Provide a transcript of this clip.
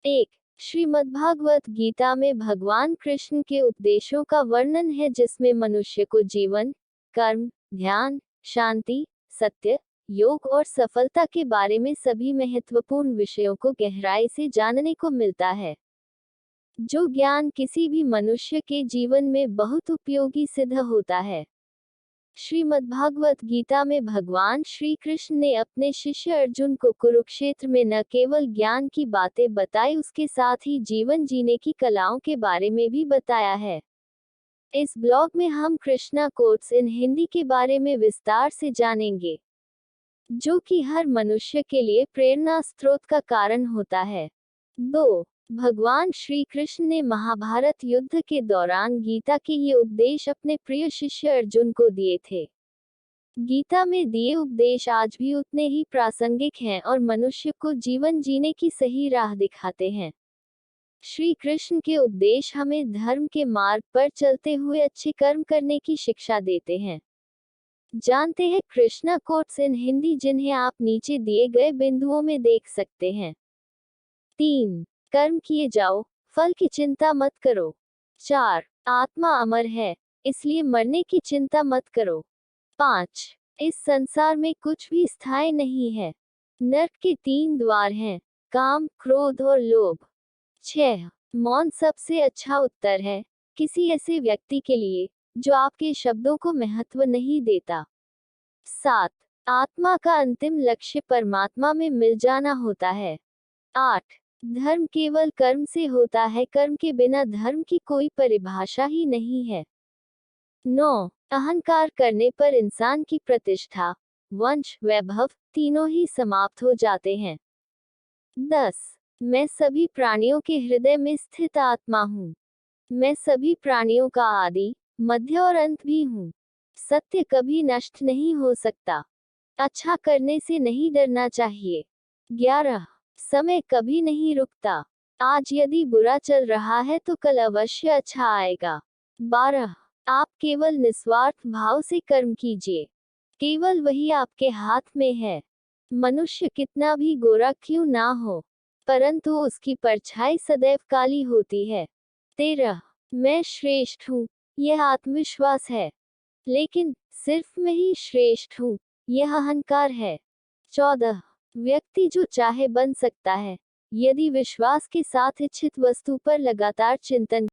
एक, श्रीमद्भागवत गीता में भगवान कृष्ण के उपदेशों का वर्णन है जिसमें मनुष्य को जीवन, कर्म, ध्यान, शांति, सत्य, योग और सफलता के बारे में सभी महत्वपूर्ण विषयों को गहराई से जानने को मिलता है। जो ज्ञान किसी भी मनुष्य के जीवन में बहुत उपयोगी सिद्ध होता है। श्रीमद्भागवत गीता में भगवान श्री कृष्ण ने अपने शिष्य अर्जुन को कुरुक्षेत्र में न केवल ज्ञान की बातें बताई उसके साथ ही जीवन जीने की कलाओं के बारे में भी बताया है। इस ब्लॉग में हम कृष्णा कोट्स इन हिंदी के बारे में विस्तार से जानेंगे, जो कि हर मनुष्य के लिए प्रेरणा स्रोत का कारण होता है। 2. भगवान श्री कृष्ण ने महाभारत युद्ध के दौरान गीता के ये उपदेश अपने प्रिय शिष्य अर्जुन को दिए थे। गीता में दिए उपदेश आज भी उतने ही प्रासंगिक हैं और मनुष्य को जीवन जीने की सही राह दिखाते हैं। श्री कृष्ण के उपदेश हमें धर्म के मार्ग पर चलते हुए अच्छे कर्म करने की शिक्षा देते हैं। जानते हैं कृष्णा कोट्स इन हिंदी, जिन्हें आप नीचे दिए गए बिंदुओं में देख सकते हैं। 3. कर्म किए जाओ, फल की चिंता मत करो। 4. आत्मा अमर है, इसलिए मरने की चिंता मत करो। 5. इस संसार में कुछ भी स्थायी नहीं है। नरक के 3 द्वार हैं, काम, क्रोध और लोभ। 6. मौन सबसे अच्छा उत्तर है किसी ऐसे व्यक्ति के लिए जो आपके शब्दों को महत्व नहीं देता। 7. आत्मा का अंतिम लक्ष्य परमात्मा में मिल जाना होता है। 8. धर्म केवल कर्म से होता है, कर्म के बिना धर्म की कोई परिभाषा ही नहीं है। 9. अहंकार करने पर इंसान की प्रतिष्ठा, वंश, वैभव तीनों ही समाप्त हो जाते हैं। 10. मैं सभी प्राणियों के हृदय में स्थित आत्मा हूँ। मैं सभी प्राणियों का आदि, मध्य और अंत भी हूँ। सत्य कभी नष्ट नहीं हो सकता। अच्छा करने से नहीं डरना चाहिए। 11. समय कभी नहीं रुकता। आज यदि बुरा चल रहा है तो कल अवश्य अच्छा आएगा। 12. आप केवल निस्वार्थ भाव से कर्म कीजिए, केवल वही आपके हाथ में है। मनुष्य कितना भी गोरा क्यों ना हो, परंतु उसकी परछाई सदैव काली होती है। 13. मैं श्रेष्ठ हूँ, यह आत्मविश्वास है, लेकिन सिर्फ मैं ही श्रेष्ठ हूँ, यह अहंकार है। 14. व्यक्ति जो चाहे बन सकता है, यदि विश्वास के साथ इच्छित वस्तु पर लगातार चिंतन